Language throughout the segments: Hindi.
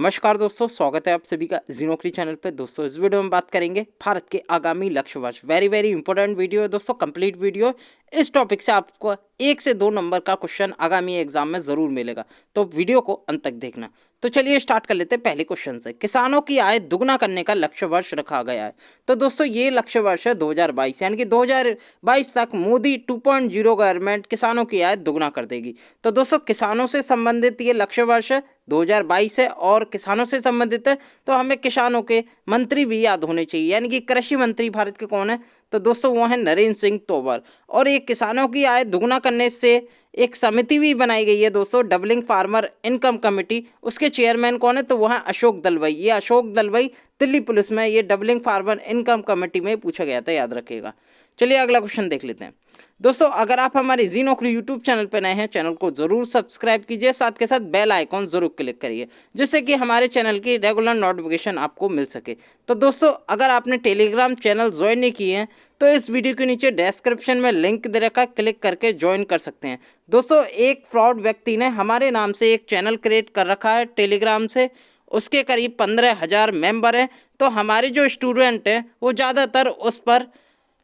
नमस्कार दोस्तों, स्वागत है आप सभी का जी नौकरी चैनल पे। दोस्तों इस वीडियो में बात करेंगे भारत के आगामी लक्ष्य वर्ष। वेरी इंपॉर्टेंट वीडियो है दोस्तों, कंप्लीट वीडियो। इस टॉपिक से आपको 1 से 2 नंबर का क्वेश्चन आगामी एग्जाम में जरूर मिलेगा, तो वीडियो को अंत तक देखना। तो चलिए स्टार्ट कर लेते हैं पहले क्वेश्चन से। किसानों की आय दुगना करने का लक्ष्य वर्ष रखा गया है। तो दोस्तों ये लक्ष्य वर्ष है 2022, यानी कि 2022 तक मोदी 2.0 गवर्नमेंट किसानों की आय दुगना कर देगी। तो दोस्तों किसानों से संबंधित ये लक्ष्य वर्ष है 2022 है और किसानों से संबंधित है, तो हमें किसानों के मंत्री भी याद होने चाहिए, यानी कि कृषि मंत्री भारत के कौन है? तो दोस्तों वो है नरेंद्र सिंह तोमर। और एक किसानों की आय दुगना करने से एक समिति भी बनाई गई है दोस्तों, डबलिंग फार्मर इनकम कमेटी। उसके चेयरमैन कौन है? तो वो है अशोक दलवाई। ये अशोक दलवाई दिल्ली पुलिस में ये डबलिंग फार्मर इनकम कमेटी में पूछा गया था, याद रखिएगा। चलिए अगला क्वेश्चन देख लेते हैं। दोस्तों अगर आप हमारे जी नौकरी यूट्यूब चैनल पर नए हैं, चैनल को जरूर सब्सक्राइब कीजिए, साथ के साथ बेल आइकॉन जरूर क्लिक करिए, जिससे कि हमारे चैनल की रेगुलर नोटिफिकेशन आपको मिल सके। तो दोस्तों अगर आपने टेलीग्राम चैनल ज्वाइन नहीं किए हैं तो इस वीडियो के नीचे डिस्क्रिप्शन में लिंक दे रखा है, क्लिक करके ज्वाइन कर सकते हैं। दोस्तों एक फ्रॉड व्यक्ति ने हमारे नाम से एक चैनल क्रिएट कर रखा है टेलीग्राम से, उसके करीब 15,000 मेंबर हैं। तो हमारे जो स्टूडेंट हैं वो ज़्यादातर उस पर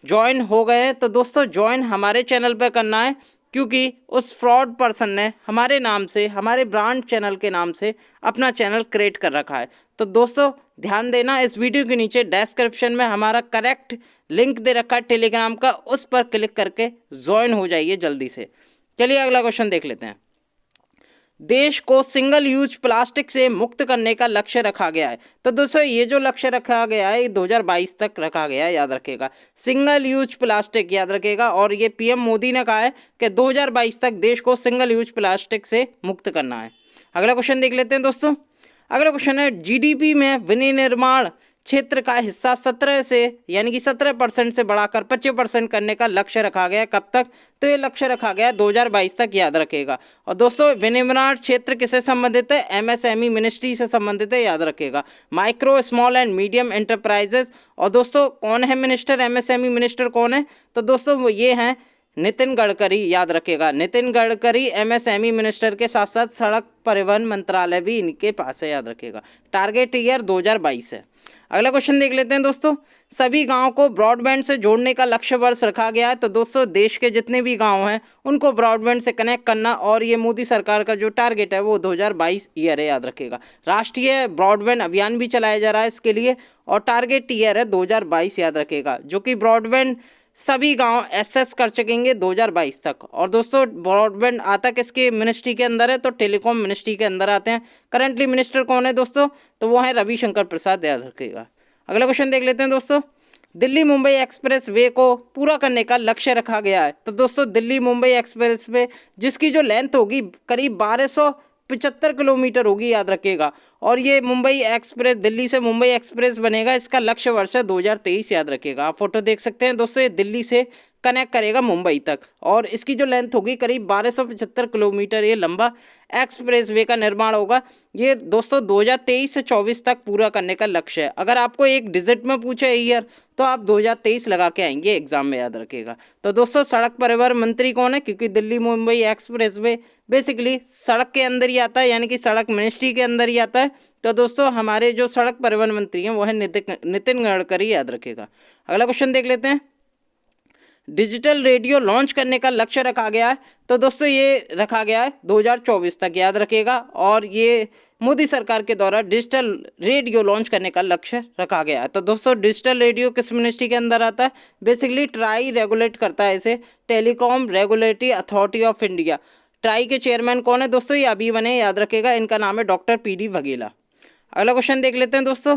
ज्वाइन हो गए हैं। तो दोस्तों ज्वाइन हमारे चैनल पे करना है, क्योंकि उस फ्रॉड पर्सन ने हमारे नाम से, हमारे ब्रांड चैनल के नाम से अपना चैनल क्रिएट कर रखा है। तो दोस्तों ध्यान देना, इस वीडियो के नीचे डिस्क्रिप्शन में हमारा करेक्ट लिंक दे रखा है टेलीग्राम का, उस पर क्लिक करके ज्वाइन हो जाइए जल्दी से। चलिए अगला क्वेश्चन देख लेते हैं। देश को सिंगल यूज प्लास्टिक से मुक्त करने का लक्ष्य रखा गया है। तो दोस्तों ये जो लक्ष्य रखा गया है 2022 तक रखा गया है, याद रखिएगा। सिंगल यूज प्लास्टिक याद रखिएगा, और ये पीएम मोदी ने कहा है कि 2022 तक देश को सिंगल यूज प्लास्टिक से मुक्त करना है। अगला क्वेश्चन देख लेते हैं दोस्तों। अगला क्वेश्चन है, जीडीपी में विनिर्माण क्षेत्र का हिस्सा 17 से यानी कि 17% से बढ़ाकर 25% करने का लक्ष्य रखा गया। कब तक? तो ये लक्ष्य रखा गया 2022 तक, याद रखेगा। और दोस्तों विनिर्माण क्षेत्र किससे संबंधित है? एमएसएमई मिनिस्ट्री से संबंधित है, याद रखेगा। Micro small and medium enterprises. और दोस्तों कौन है मिनिस्टर? एमएसएमई मिनिस्टर कौन है? तो दोस्तों वो ये हैं नितिन गडकरी, याद रखेगा। नितिन गडकरी एमएसएमई मिनिस्टर के साथ साथ सड़क परिवहन मंत्रालय भी इनके पास है, याद रखेगा। टारगेट ईयर 2022 है। अगला क्वेश्चन देख लेते हैं दोस्तों। सभी गांव को ब्रॉडबैंड से जोड़ने का लक्ष्य वर्ष रखा गया है। तो दोस्तों देश के जितने भी गांव हैं उनको ब्रॉडबैंड से कनेक्ट करना, और ये मोदी सरकार का जो टारगेट है वो 2022 ईयर है, याद रखेगा। राष्ट्रीय ब्रॉडबैंड अभियान भी चलाया जा रहा है इसके लिए, और टारगेट ईयर है 2022, याद रखेगा। जो कि ब्रॉडबैंड सभी गांव एक्सेस कर सकेंगे 2022 तक। और दोस्तों ब्रॉडबैंड आता किसके मिनिस्ट्री के अंदर है? तो टेलीकॉम मिनिस्ट्री के अंदर आते हैं। करंटली मिनिस्टर कौन है दोस्तों? तो वो है रविशंकर प्रसाद, याद रखिएगा। अगला क्वेश्चन देख लेते हैं दोस्तों। दिल्ली मुंबई एक्सप्रेस वे को पूरा करने का लक्ष्य रखा गया है। तो दोस्तों दिल्ली मुंबई एक्सप्रेस वे जिसकी जो लेंथ होगी करीब 1275 किलोमीटर होगी, याद रखिएगा। और ये मुंबई एक्सप्रेस, दिल्ली से मुंबई एक्सप्रेस बनेगा, इसका लक्ष्य वर्ष है 2023, याद रखिएगा। आप फोटो देख सकते हैं दोस्तों, ये दिल्ली से कनेक्ट करेगा मुंबई तक, और इसकी जो लेंथ होगी करीब 1275 किलोमीटर ये लंबा एक्सप्रेस वे का निर्माण होगा। ये दोस्तों 2023 से 24 तक पूरा करने का लक्ष्य है। अगर आपको एक डिजिट में पूछे ईयर तो आप 2023 लगा के आएंगे एग्जाम में, याद रखिएगा। तो दोस्तों सड़क परिवहन मंत्री कौन है? क्योंकि Delhi Mumbai express way basically सड़क के अंदर ही आता है, यानी कि सड़क मिनिस्ट्री के अंदर ही आता है। तो दोस्तों हमारे जो सड़क परिवहन मंत्री हैं वो है नितिन गडकरी, याद रखिएगा। अगला क्वेश्चन देख लेते हैं। डिजिटल रेडियो लॉन्च करने का लक्ष्य रखा गया है। तो दोस्तों ये रखा गया है 2024 तक, याद रखिएगा। और ये मोदी सरकार के द्वारा डिजिटल रेडियो लॉन्च करने का लक्ष्य रखा गया है। तो दोस्तों डिजिटल रेडियो किस मिनिस्ट्री के अंदर आता है? बेसिकली ट्राई रेगुलेट करता है इसे, telecom regulatory authority of India. Try के चेयरमैन कौन है दोस्तों? ये अभी बने, याद रखिएगा। इनका नाम है डॉक्टर पीडी वघेला। अगला क्वेश्चन देख लेते हैं दोस्तों।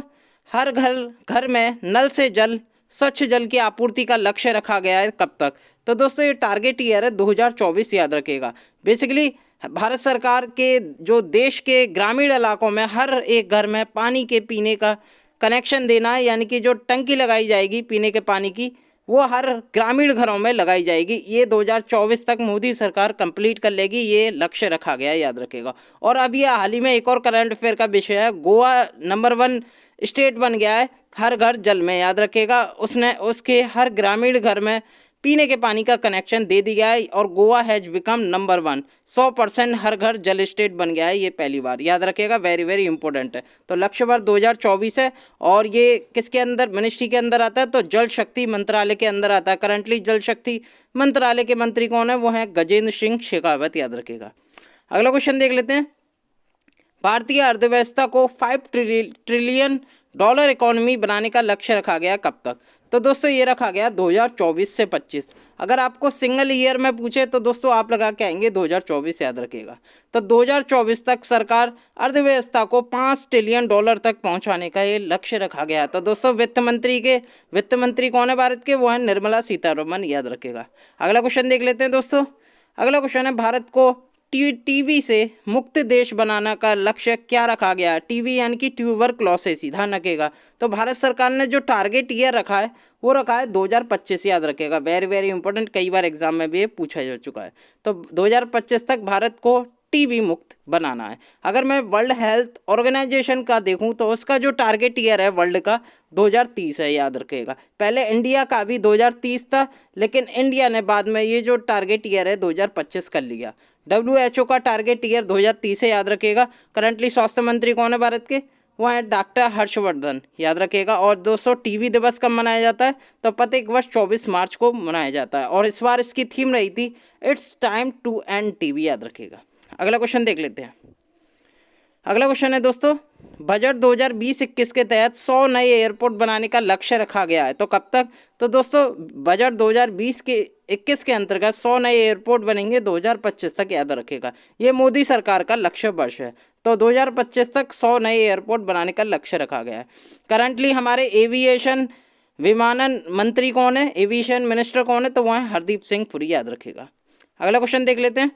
हर घर में नल से जल, स्वच्छ जल की आपूर्ति का लक्ष्य रखा गया है। कब तक? तो दोस्तों ये टारगेट ईयर है 2024, याद रखिएगा। बेसिकली भारत सरकार के जो देश के ग्रामीण इलाकों में हर एक घर में पानी के पीने का कनेक्शन देना है, यानी कि जो टंकी लगाई जाएगी पीने के पानी की वो हर ग्रामीण घरों में लगाई जाएगी। ये 2024 तक मोदी सरकार कंप्लीट कर लेगी, ये लक्ष्य रखा गया है, याद रखेगा। और अब ये हाल ही में एक और करंट अफेयर का विषय है, गोवा नंबर 1 स्टेट बन गया है हर घर जल में, याद रखेगा। उसने उसके हर ग्रामीण घर में पीने के पानी का कनेक्शन दे दिया है और गोवा हैज बिकम नंबर 1, 100% हर घर जल स्टेट बन गया है ये पहली बार, याद रखिएगा, वेरी वेरी इंपॉर्टेंट है। तो लक्ष्य वर्ष 2024 है और ये किसके अंदर, मिनिस्ट्री के अंदर आता है, तो जल शक्ति मंत्रालय के अंदर आता है। करंटली जल शक्ति मंत्रालय के मंत्री कौन है, वो है गजेंद्र सिंह शेखावत, याद रखिएगा। अगला क्वेश्चन देख लेते हैं। भारतीय अर्थव्यवस्था को 5 ट्रिलियन डॉलर इकोनॉमी बनाने का लक्ष्य रखा गया कब तक, तो दोस्तों ये रखा गया 2024 से 25। अगर आपको सिंगल ईयर में पूछे तो दोस्तों आप लगा के आएंगे 2024, याद रखिएगा। तो 2024 तक सरकार अर्थव्यवस्था को 5 ट्रिलियन डॉलर तक पहुंचाने का ये लक्ष्य रखा गया। तो दोस्तों वित्त मंत्री कौन है भारत के, वो है निर्मला सीतारमण, याद रखिएगा। अगला क्वेश्चन देख लेते हैं दोस्तों। अगला क्वेश्चन है, भारत को टीबी से मुक्त देश बनाने का लक्ष्य क्या रखा गया है। टीबी यानी कि ट्यूबरक्लोसिस, ध्यान रखिएगा। तो भारत सरकार ने जो टारगेट ईयर रखा है वो रखा है 2025, याद रखिएगा, वेरी वेरी इंपॉर्टेंट, कई बार एग्जाम में भी ये पूछा जा चुका है। तो 2025 तक भारत को टीबी मुक्त बनाना है। अगर मैं वर्ल्ड हेल्थ ऑर्गेनाइजेशन का देखूं तो उसका जो टारगेट ईयर है वर्ल्ड का 2030 है, याद रखिएगा। पहले इंडिया का भी 2030 था, लेकिन इंडिया ने बाद में ये जो टारगेट ईयर है 2025 कर लिया। WHO का टारगेट ईयर 2030 है, याद रखिएगा। करंटली स्वास्थ्य मंत्री कौन है भारत के, वो है डॉक्टर हर्षवर्धन, याद रखिएगा। और दोस्तों टीबी दिवस कब मनाया जाता है, तो प्रत्येक वर्ष 24 मार्च को मनाया जाता है और इस बार इसकी थीम रही थी it's time to end TB, याद रखिएगा। अगला क्वेश्चन देख लेते हैं। अगला क्वेश्चन है दोस्तों, बजट 2020-21 के तहत 100 नए एयरपोर्ट बनाने का लक्ष्य रखा गया है, तो कब तक, तो दोस्तों बजट 2020-21 के अंतर्गत 100 नए एयरपोर्ट बनेंगे 2025 तक, याद रखेगा। ये मोदी सरकार का लक्ष्य वर्ष है। तो 2025 तक 100 नए एयरपोर्ट बनाने का लक्ष्य रखा गया है। करंटली हमारे एविएशन विमानन मंत्री कौन है, एविएशन मिनिस्टर कौन है, तो वो है हरदीप सिंह पुरी, याद रखेगा। अगला क्वेश्चन देख लेते हैं।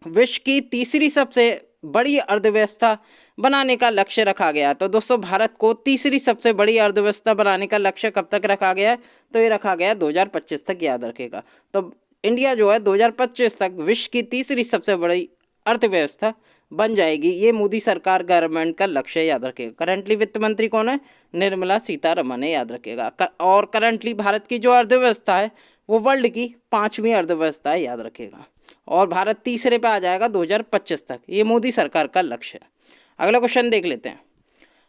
विश्व की तीसरी सबसे बड़ी अर्थव्यवस्था बनाने का लक्ष्य रखा गया। तो दोस्तों भारत को तीसरी सबसे बड़ी अर्थव्यवस्था बनाने का लक्ष्य कब तक रखा गया है, तो ये रखा गया 2025 तक, याद रखेगा। तो इंडिया जो है 2025 तक विश्व की तीसरी सबसे बड़ी अर्थव्यवस्था बन जाएगी, ये मोदी सरकार गवर्नमेंट का लक्ष्य है, याद रखेगा। करंटली वित्त मंत्री कौन है, निर्मला सीतारमण है, याद रखेगा। और करंटली भारत की जो अर्थव्यवस्था है वो वर्ल्ड की 5वीं अर्थव्यवस्था है, याद रखेगा। और भारत तीसरे पे आ जाएगा 2025 तक, ये मोदी सरकार का लक्ष्य है। अगला क्वेश्चन देख लेते हैं।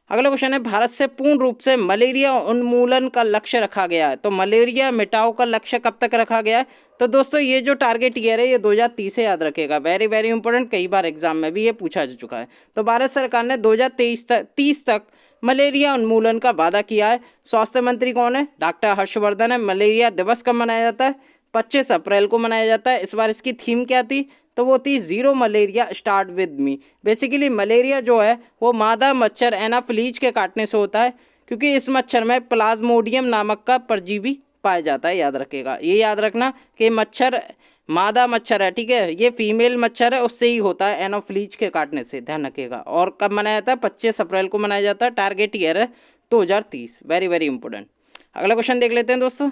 अगला क्वेश्चन है, भारत से पूर्ण रूप से मलेरिया उन्मूलन का लक्ष्य रखा गया है, तो मलेरिया मिटाओ का लक्ष्य कब तक रखा गया है, तो दोस्तों ये जो टारगेट ईयर है ये 2030 से, याद रखेगा, वेरी वेरी इंपॉर्टेंट, कई बार एग्जाम में भी ये पूछा जा चुका है। तो भारत सरकार ने 2030 तक मलेरिया उन्मूलन का वादा किया है। स्वास्थ्य मंत्री कौन है, डॉक्टर हर्षवर्धन है। मलेरिया दिवस कब मनाया जाता है, 25 अप्रैल को मनाया जाता है। इस बार इसकी थीम क्या थी, तो वो थी zero malaria start with me. Basically malaria जो है वो मादा मच्छर एनाफिलीज के काटने से होता है, क्योंकि इस मच्छर में प्लाज्मोडियम नामक का परजीवी पाया जाता है, याद रखेगा। ये याद रखना कि मच्छर मादा मच्छर है, ठीक है, ये फीमेल मच्छर है, उससे ही होता है एनाफिलीज के काटने से, ध्यान रखिएगा। और कब मनाया जाता है, 25 अप्रैल को मनाया जाता है। टारगेट ईयर है 2030, वेरी वेरी इंपॉर्टेंट। अगला क्वेश्चन देख लेते हैं दोस्तों।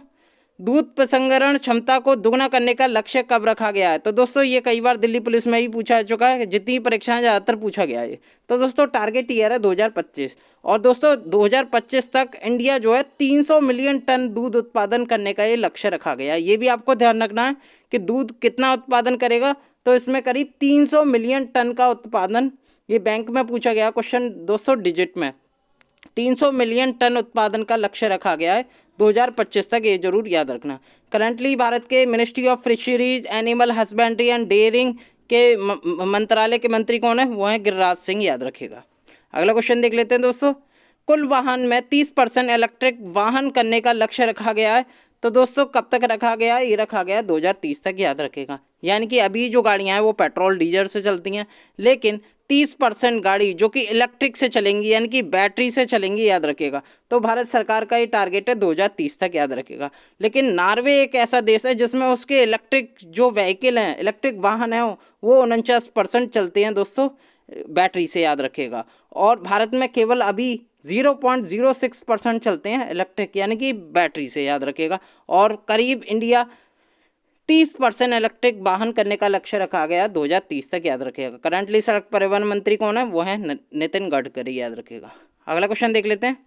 दूध प्रसंस्करण क्षमता को दुगना करने का लक्ष्य कब रखा गया है, तो दोस्तों ये कई बार दिल्ली पुलिस में भी पूछा जा चुका है, जितनी परीक्षाएं ज़्यादातर पूछा गया है। तो दोस्तों टारगेट ईयर है 2025 और दोस्तों 2025 तक इंडिया जो है 300 मिलियन टन दूध उत्पादन करने का ये लक्ष्य रखा गया है। ये भी आपको ध्यान रखना है कि दूध कितना उत्पादन करेगा, तो इसमें करीब 300 मिलियन टन का उत्पादन, ये बैंक में पूछा गया क्वेश्चन दोस्तों, डिजिट में 300 मिलियन टन उत्पादन का लक्ष्य रखा गया है 2025 तक, ये जरूर याद रखना। करंटली भारत के ministry of fisheries, animal husbandry and dairying के मंत्रालय के मंत्री कौन है, वो हैं गिरिराज सिंह, याद रखिएगा। अगला क्वेश्चन देख लेते हैं दोस्तों। कुल वाहन में 30% इलेक्ट्रिक वाहन करने का लक्ष्य रखा गया है, तो दोस्तों कब तक रखा गया है, ये रखा गया है 2030 तक, याद रखेगा। यानी कि अभी जो गाड़ियां हैं वो पेट्रोल डीजल से चलती हैं, लेकिन 30% गाड़ी जो कि इलेक्ट्रिक से चलेंगी, यानी कि बैटरी से चलेंगी, याद रखेगा। तो भारत सरकार का ये टारगेट है 2030 तक, याद रखेगा। लेकिन नॉर्वे एक ऐसा देश है जिसमें उसके इलेक्ट्रिक जो व्हीकल हैं, इलेक्ट्रिक वाहन हैं, वो 49% चलते हैं दोस्तों बैटरी से, याद रखेगा। और भारत में केवल अभी 0.06% चलते हैं इलेक्ट्रिक, यानी कि बैटरी से, याद रखेगा। और करीब इंडिया 30% इलेक्ट्रिक वाहन करने का लक्ष्य रखा गया 2030 तक, याद रखिएगा। करंटली सड़क परिवहन मंत्री कौन है, वो है नितिन गडकरी, याद रखिएगा। अगला क्वेश्चन देख लेते हैं।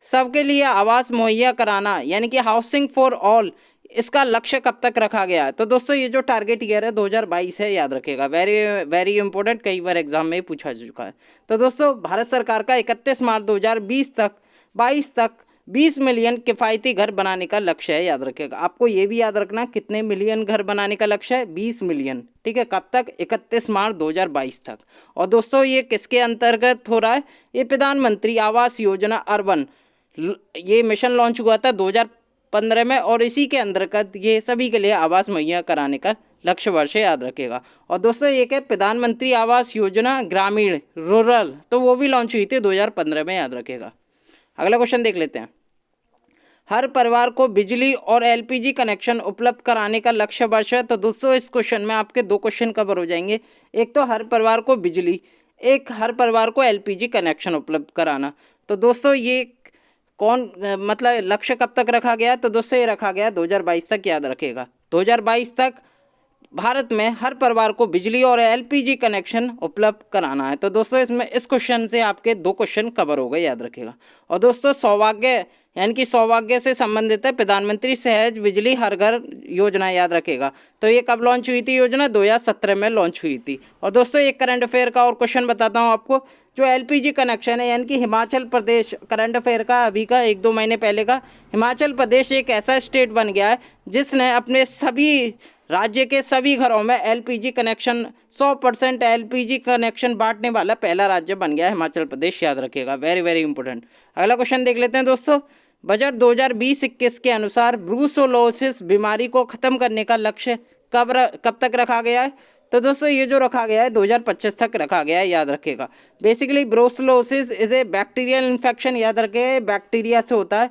सबके लिए आवास मुहैया कराना, यानी कि हाउसिंग फॉर ऑल, इसका लक्ष्य कब तक रखा गया है? तो दोस्तों ये जो टारगेट ईयर है 2022 है, याद रखिएगा, वेरी वेरी इंपॉर्टेंट, कई बार एग्जाम में ही पूछा जा चुका है। तो दोस्तों भारत सरकार का 31 मार्च 2020 तक 22 तक 20 मिलियन किफ़ायती घर बनाने का लक्ष्य है, याद रखिएगा। आपको ये भी याद रखना कितने मिलियन घर बनाने का लक्ष्य है, 20 मिलियन, ठीक है। कब तक? 31 मार्च 2022 तक। और दोस्तों ये किसके अंतर्गत हो रहा है? ये प्रधानमंत्री आवास योजना अर्बन, ये मिशन लॉन्च हुआ था 2015 में, और इसी के अंतर्गत ये सभी के लिए आवास मुहैया कराने का लक्ष्य वर्ष है, याद रखेगा। और दोस्तों एक है प्रधानमंत्री आवास योजना ग्रामीण रूरल, तो वो भी लॉन्च हुई थी 2015 में, याद रखेगा। अगला क्वेश्चन देख लेते हैं। हर परिवार को बिजली और एलपीजी कनेक्शन उपलब्ध कराने का लक्ष्य वर्ष है। तो दोस्तों इस क्वेश्चन में आपके दो क्वेश्चन कवर हो जाएंगे, एक तो हर परिवार को बिजली, एक हर परिवार को एलपीजी कनेक्शन उपलब्ध कराना। तो दोस्तों ये कौन मतलब लक्ष्य कब तक रखा गया? तो दोस्तों ये रखा गया 2022 तक, याद रखेगा। 2022 तक भारत में हर परिवार को बिजली और एलपीजी कनेक्शन उपलब्ध कराना है। तो दोस्तों इसमें इस क्वेश्चन से आपके दो क्वेश्चन कवर हो गए, याद रखेगा। और दोस्तों सौभाग्य यानी कि सौभाग्य से संबंधित है प्रधानमंत्री सहज बिजली हर घर योजना, याद रखेगा। तो ये कब लॉन्च हुई थी योजना? 2017 में लॉन्च हुई थी। और दोस्तों एक करंट अफेयर का और क्वेश्चन बताता हूँ आपको। जो एलपीजी कनेक्शन है यानी कि हिमाचल प्रदेश, करंट अफेयर का अभी का 1-2 महीने पहले का, हिमाचल प्रदेश एक ऐसा स्टेट बन गया है जिसने अपने सभी राज्य के सभी घरों में एलपीजी कनेक्शन 100% एलपीजी कनेक्शन बांटने वाला पहला राज्य बन गया है हिमाचल प्रदेश, याद रखिएगा, वेरी वेरी इंपॉर्टेंट। अगला क्वेश्चन देख लेते हैं दोस्तों। बजट 2020-21 के अनुसार ब्रूसेलोसिस बीमारी को खत्म करने का लक्ष्य कब तक रखा गया है? तो दोस्तों ये जो रखा गया है 2025 तक रखा गया है, याद रखिएगा। Basically brucellosis is a bacterial infection, याद रखिए, बैक्टीरिया से होता है।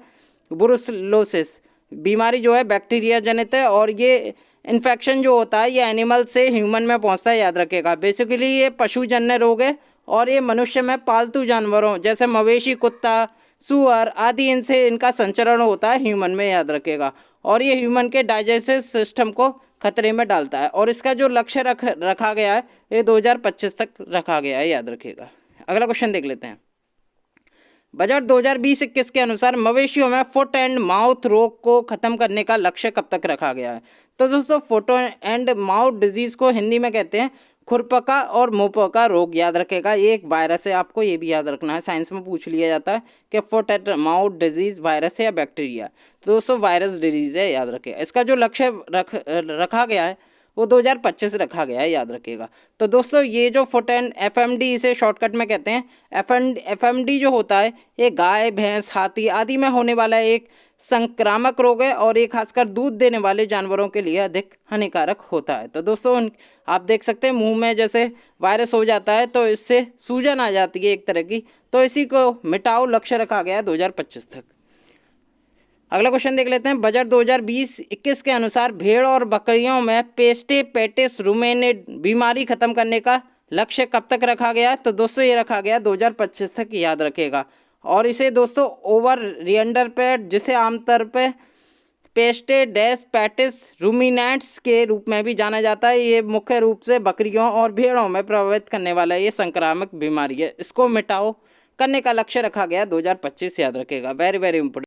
ब्रूसेलोसिस बीमारी जो है बैक्टीरिया जनित है, और ये इन्फेक्शन जो होता है ये एनिमल से ह्यूमन में पहुंचता है, याद रखिएगा। बेसिकली ये पशुजन्य रोग है, और ये मनुष्य में पालतू जानवरों जैसे मवेशी, कुत्ता, सुअर आदि इनसे इनका संचरण होता है ह्यूमन में, याद रखेगा। और ये ह्यूमन के डाइजेस्टिव सिस्टम को खतरे में डालता है, और इसका जो लक्ष्य रखा गया है ये 2025 तक रखा गया है, याद रखेगा। अगला क्वेश्चन देख लेते हैं। बजट 2020-21 के अनुसार मवेशियों में फुट एंड माउथ रोग को खत्म करने का लक्ष्य कब तक रखा गया है? तो दोस्तों फुट एंड माउथ डिजीज को हिंदी में कहते हैं खुरपका और मुंहपका रोग, याद रखेगा। ये एक वायरस है, आपको ये भी याद रखना है, साइंस में पूछ लिया जाता है कि foot and mouth disease virus है या बैक्टीरिया। तो दोस्तों वायरस डिजीज है, याद रखेगा। इसका जो लक्ष्य रखा गया है वो 2025 रखा गया है, याद रखिएगा। तो दोस्तों ये जो फुट एंड एफएमडी इसे शॉर्टकट में कहते हैं। एफएमडी जो होता है ये गाय, भैंस, हाथी आदि में होने वाला एक संक्रामक रोग है, और ये खासकर दूध देने वाले जानवरों के लिए अधिक हानिकारक होता है। तो दोस्तों आप देख सकते हैं मुंह में जैसे वायरस हो जाता है तो इससे सूजन आ जाती है एक तरह की, तो इसी को मिटाओ लक्ष्य रखा गया है 2025 तक। अगला क्वेश्चन देख लेते हैं। बजट 2020-21 के अनुसार भेड़ और बकरियों में पेस्टे पेटिस रूमेनिड बीमारी खत्म करने का लक्ष्य कब तक रखा गया? तो दोस्तों ये रखा गया 2025 तक, याद रखेगा। और इसे दोस्तों ओवर रिएंडर पे, जिसे आमतौर पे पेस्टे डैश पैटिस रूमिनेंट्स के रूप में भी जाना जाता है, ये मुख्य रूप से बकरियों और भेड़ों में प्रभावित करने वाला ये संक्रामक बीमारी है। इसको मिटाओ करने का लक्ष्य रखा गया 2025, याद रखेगा, वेरी वेरी इंपॉर्टेंट।